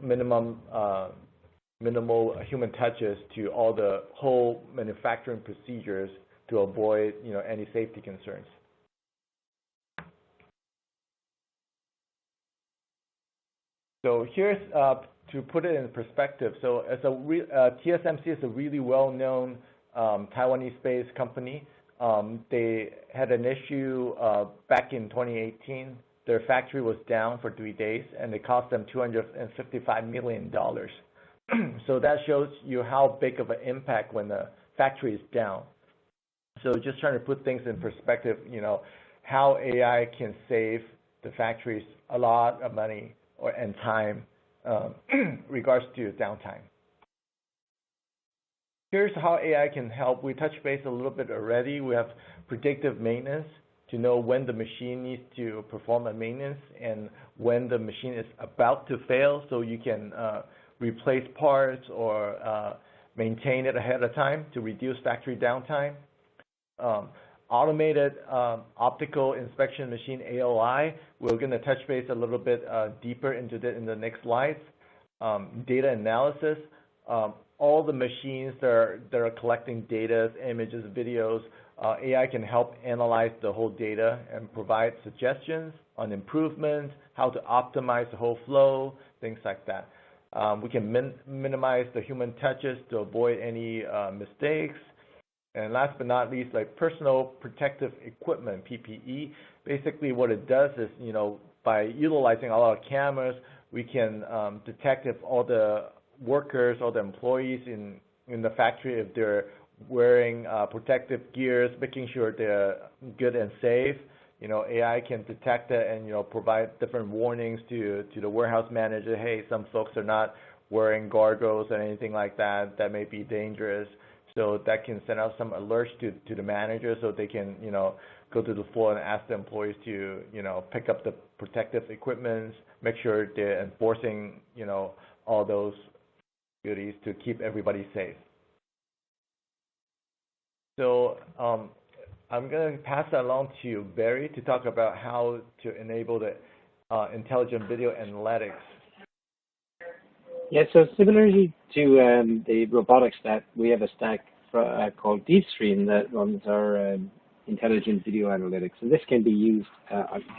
[SPEAKER 2] human touches to all the whole manufacturing procedures to avoid any safety concerns. So here's to put it in perspective. So as TSMC is a really well-known Taiwanese-based company. They had an issue back in 2018. Their factory was down for 3 days, and it cost them $255 million. So that shows you how big of an impact when the factory is down. So just trying to put things in perspective, how AI can save the factories a lot of money and time regards to downtime. Here's how AI can help. We touched base a little bit already. We have predictive maintenance to know when the machine needs to perform a maintenance and when the machine is about to fail, so you can replace parts or maintain it ahead of time to reduce factory downtime. Automated optical inspection machine, AOI. We're going to touch base a little bit deeper into that in the next slides. Data analysis. All the machines that are collecting data, images, videos, AI can help analyze the whole data and provide suggestions on improvements, how to optimize the whole flow, things like that. We can minimize the human touches to avoid any mistakes. And last but not least, like personal protective equipment, PPE. Basically what it does is, by utilizing all our cameras, we can detect if all the workers, all the employees in the factory, if they're wearing protective gears, making sure they're good and safe. AI can detect that and, provide different warnings to the warehouse manager. Hey, some folks are not wearing gargoyles or anything like that. That may be dangerous. So that can send out some alerts to the manager so they can, go to the floor and ask the employees to, pick up the protective equipment, make sure they're enforcing, all those goodies to keep everybody safe. So I'm going to pass that along to Barrie to talk about how to enable the intelligent video analytics.
[SPEAKER 3] Yeah, so similarly to the robotics stack, we have a stack called DeepStream that runs our intelligent video analytics. And this can be used,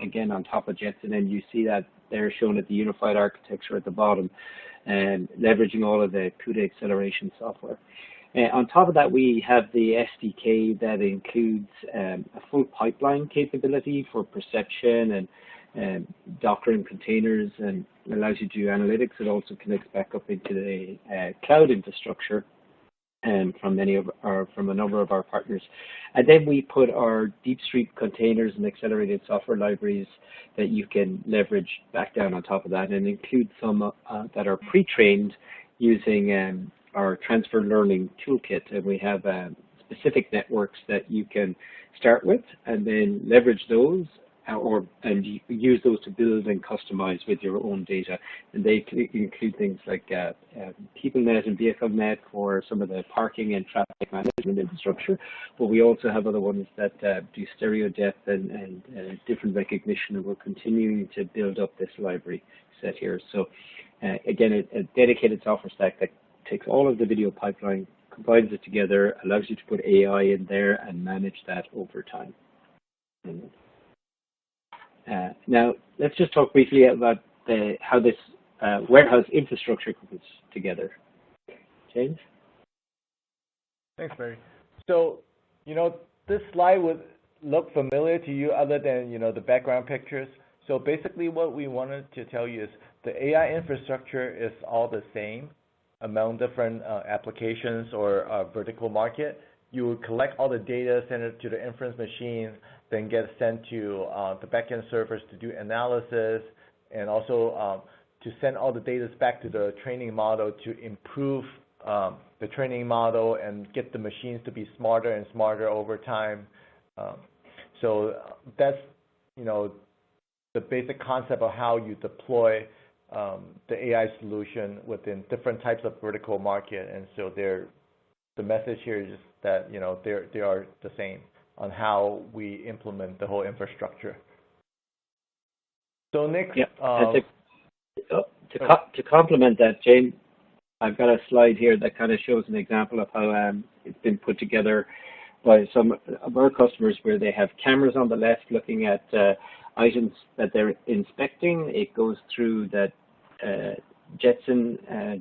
[SPEAKER 3] again, on top of Jetson, and you see that there shown at the unified architecture at the bottom, and leveraging all of the CUDA acceleration software. On top of that, we have the SDK that includes a full pipeline capability for perception and Docker containers, and allows you to do analytics. It also connects back up into the cloud infrastructure from a number of our partners. And then we put our DeepStream containers and accelerated software libraries that you can leverage back down on top of that, and include some that are pre-trained using our transfer learning toolkit. And we have specific networks that you can start with and then leverage those, and you use those to build and customize with your own data. And they include things like PeopleNet and VehicleNet for some of the parking and traffic management infrastructure. But we also have other ones that do stereo depth and different recognition, and we're continuing to build up this library set here. So again, a dedicated software stack that takes all of the video pipeline, combines it together, allows you to put AI in there and manage that over time. Now, let's just talk briefly about how this warehouse infrastructure comes together. James?
[SPEAKER 2] Thanks, Barrie. So, this slide would look familiar to you other than, the background pictures. So basically what we wanted to tell you is the AI infrastructure is all the same among different applications or vertical market. You would collect all the data, send it to the inference machine, then get sent to the backend servers to do analysis, and also to send all the data back to the training model to improve the training model and get the machines to be smarter and smarter over time. So that's, the basic concept of how you deploy the AI solution within different types of vertical market. And so the message here is just that, they are the same on how we implement the whole infrastructure. So Nick,
[SPEAKER 3] to complement that, James, I've got a slide here that kind of shows an example of how it's been put together by some of our customers, where they have cameras on the left looking at items that they're inspecting. It goes through that Jetson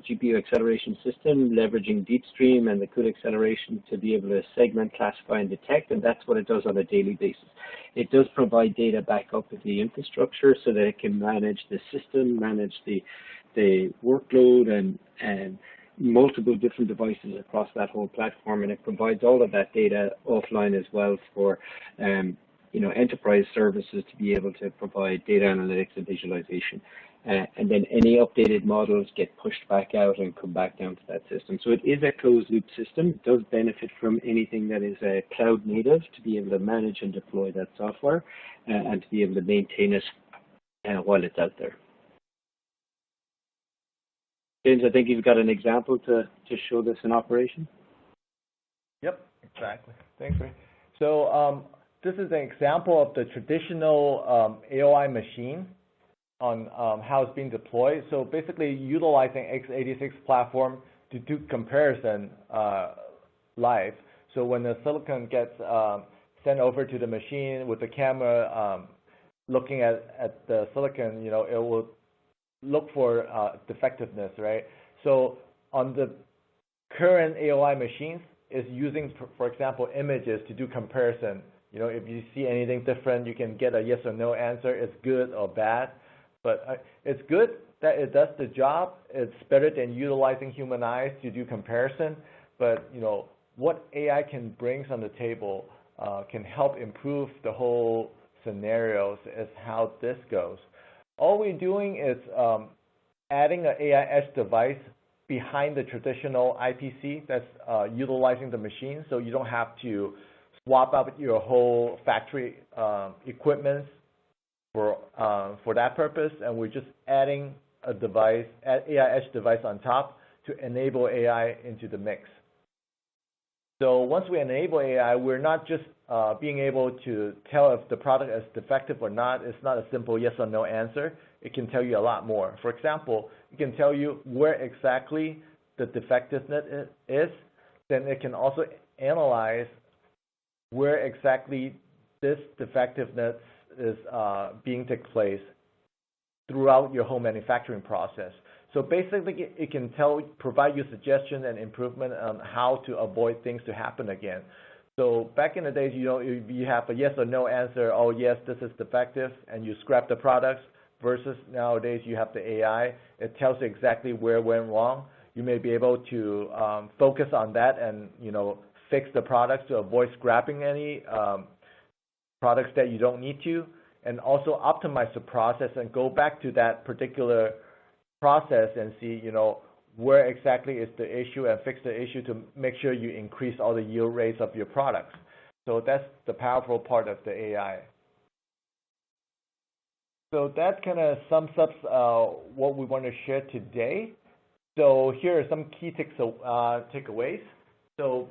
[SPEAKER 3] GPU acceleration system, leveraging DeepStream and the CUDA acceleration to be able to segment, classify, and detect, and that's what it does on a daily basis. It does provide data back up with the infrastructure so that it can manage the system, manage the workload, and multiple different devices across that whole platform, and it provides all of that data offline as well for enterprise services to be able to provide data analytics and visualization. And then any updated models get pushed back out and come back down to that system. So it is a closed loop system. It does benefit from anything that is cloud native to be able to manage and deploy that software and to be able to maintain it while it's out there. James, I think you've got an example to show this in operation.
[SPEAKER 2] Yep, exactly. Thanks, Ray. So this is an example of the traditional AOI machine on how it's being deployed. So basically utilizing x86 platform to do comparison live. So when the silicon gets sent over to the machine with the camera looking at the silicon, it will look for defectiveness, right? So on the current AOI machines is using, for example, images to do comparison. If you see anything different, you can get a yes or no answer. It's good or bad. But it's good that it does the job. It's better than utilizing human eyes to do comparison. But what AI can bring on the table can help improve the whole scenarios is how this goes. All we're doing is adding an AI edge device behind the traditional IPC that's utilizing the machine, so you don't have to swap out your whole factory equipment for that purpose, and we're just adding a device, AI edge device on top to enable AI into the mix. So once we enable AI, we're not just being able to tell if the product is defective or not. It's not a simple yes or no answer. It can tell you a lot more. For example, it can tell you where exactly the defectiveness is. Then it can also analyze where exactly this defectiveness is being take place throughout your whole manufacturing process. So basically, it can provide you suggestion and improvement on how to avoid things to happen again. So back in the days, you have a yes or no answer. Oh yes, this is defective, and you scrap the products. Versus nowadays, you have the AI. It tells you exactly where it went wrong. You may be able to focus on that and fix the products to avoid scrapping any products that you don't need to, and also optimize the process and go back to that particular process and see where exactly is the issue and fix the issue to make sure you increase all the yield rates of your products. So that's the powerful part of the AI. So that kind of sums up what we want to share today. So here are some key takeaways. So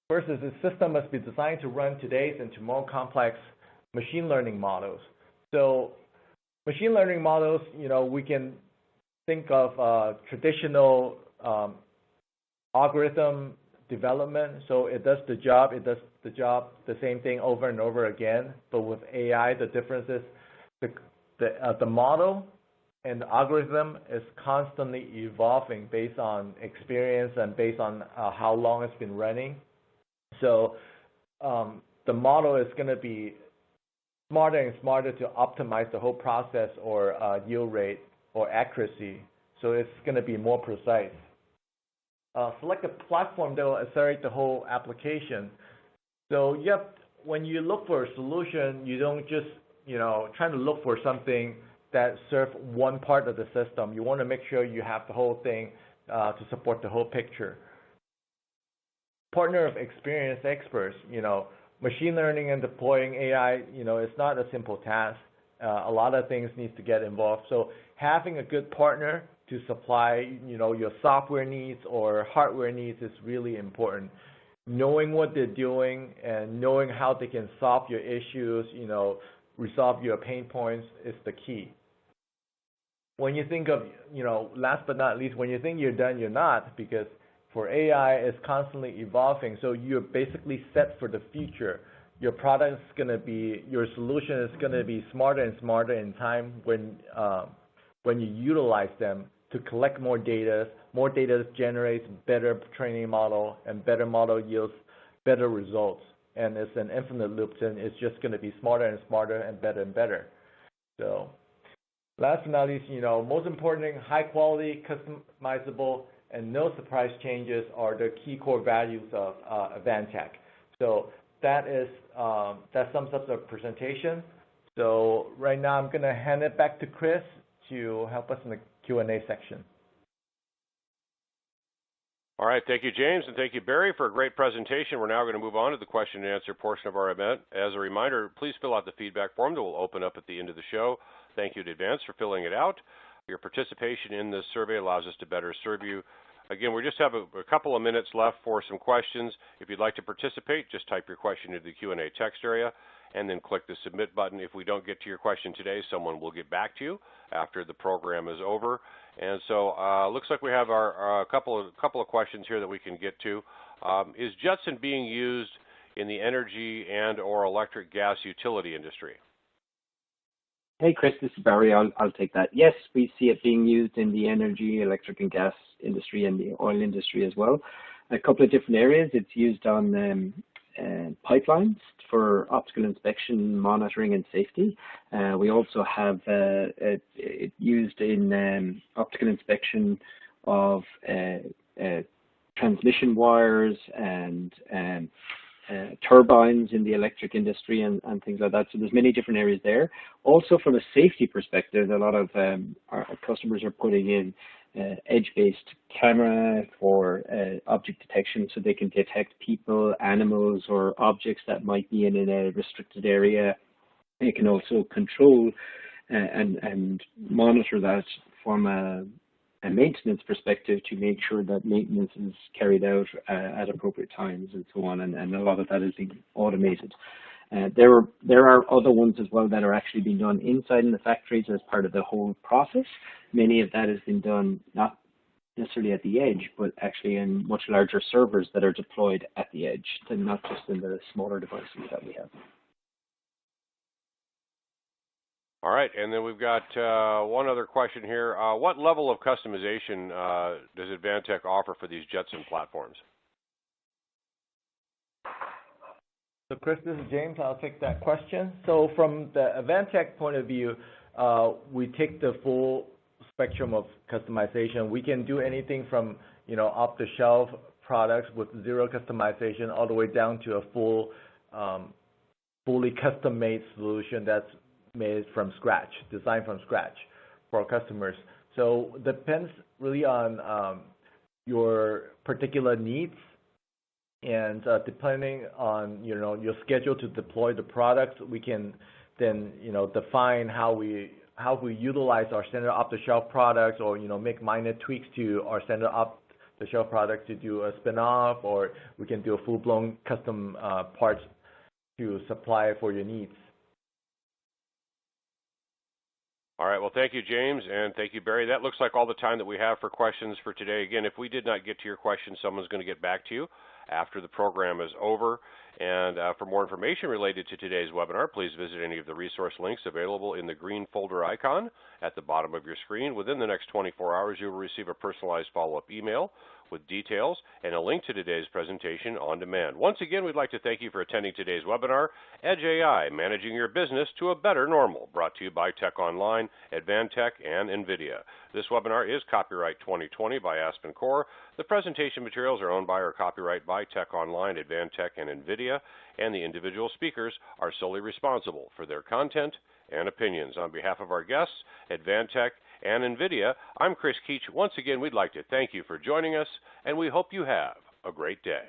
[SPEAKER 2] first is the system must be designed to run today's and tomorrow complex machine learning models. So machine learning models, we can think of traditional algorithm development. So it does the job, the same thing over and over again. But with AI, the difference is the model and the algorithm is constantly evolving based on experience and based on how long it's been running. So the model is going to be smarter and smarter to optimize the whole process or yield rate or accuracy. So it's going to be more precise. Select a platform that will accelerate the whole application. So when you look for a solution, you don't just trying to look for something that serves one part of the system. You want to make sure you have the whole thing to support the whole picture. Partner of experienced experts. Machine learning and deploying AI, it's not a simple task. A lot of things need to get involved. So having a good partner to supply, your software needs or hardware needs is really important. Knowing what they're doing and knowing how they can solve your issues, resolve your pain points is the key. When you think of, last but not least, when you think you're done, you're not, because for AI, it's constantly evolving. So you're basically set for the future. Your product is going to be, your solution is going to be smarter and smarter in time when you utilize them to collect more data. More data generates better training model, and better model yields better results. And it's an infinite loop, and it's just going to be smarter and smarter and better. So last but not least, most important, high quality, customizable, and no surprise changes are the key core values of Advantech. So that sums up the presentation. So right now I'm going to hand it back to Chris to help us in the Q&A section.
[SPEAKER 1] All right, thank you, James, and thank you, Barrie, for a great presentation. We're now going to move on to the question and answer portion of our event. As a reminder, please fill out the feedback form that will open up at the end of the show. Thank you in advance for filling it out. Your participation in this survey allows us to better serve you. Again, we just have a couple of minutes left for some questions. If you'd like to participate, just type your question into the Q&A text area and then click the submit button. If we don't get to your question today, someone will get back to you after the program is over. And so looks like we have our couple of questions here that we can get to. Is Jetson being used in the energy and or electric gas utility industry?
[SPEAKER 3] Hey, Chris, this is Barrie. I'll take that. Yes, we see it being used in the energy, electric and gas industry and the oil industry as well. A couple of different areas. It's used on pipelines for optical inspection, monitoring, and safety. We also have it used in optical inspection of transmission wires and turbines in the electric industry and things like that. So there's many different areas there. Also, from a safety perspective, a lot of our customers are putting in edge-based camera for object detection, so they can detect people, animals, or objects that might be in a restricted area. It can also control and monitor that from a and maintenance perspective to make sure that maintenance is carried out at appropriate times and so on, and a lot of that is being automated. There are other ones as well that are actually being done inside in the factories as part of the whole process. Many of that has been done not necessarily at the edge, but actually in much larger servers that are deployed at the edge, and not just in the smaller devices that we have.
[SPEAKER 1] All right, and then we've got one other question here. What level of customization does Advantech offer for these Jetson platforms?
[SPEAKER 2] So Chris, this is James. I'll take that question. So from the Advantech point of view, we take the full spectrum of customization. We can do anything from, off-the-shelf products with zero customization all the way down to a full, fully custom-made solution that's made from scratch, designed from scratch for our customers. So it depends really on your particular needs, and depending on your schedule to deploy the products, we can then define how we utilize our standard off-the-shelf products, or make minor tweaks to our standard off-the-shelf products to do a spin-off, or we can do a full-blown custom parts to supply for your needs.
[SPEAKER 1] All right, well, thank you, James, and thank you, Barrie. That looks like all the time that we have for questions for today. Again, if we did not get to your question, someone's going to get back to you after the program is over. And for more information related to today's webinar, please visit any of the resource links available in the green folder icon at the bottom of your screen. Within the next 24 hours, you will receive a personalized follow-up email with details and a link to today's presentation on demand. Once again, we'd like to thank you for attending today's webinar, Edge AI, Managing Your Business to a Better Normal, brought to you by Tech Online, Advantech, and NVIDIA. This webinar is copyright 2020 by Aspen Core. The presentation materials are owned by or copyright by Tech Online, Advantech, and NVIDIA, and the individual speakers are solely responsible for their content and opinions. On behalf of our guests, Advantech, and NVIDIA, I'm Chris Keach. Once again, we'd like to thank you for joining us, and we hope you have a great day.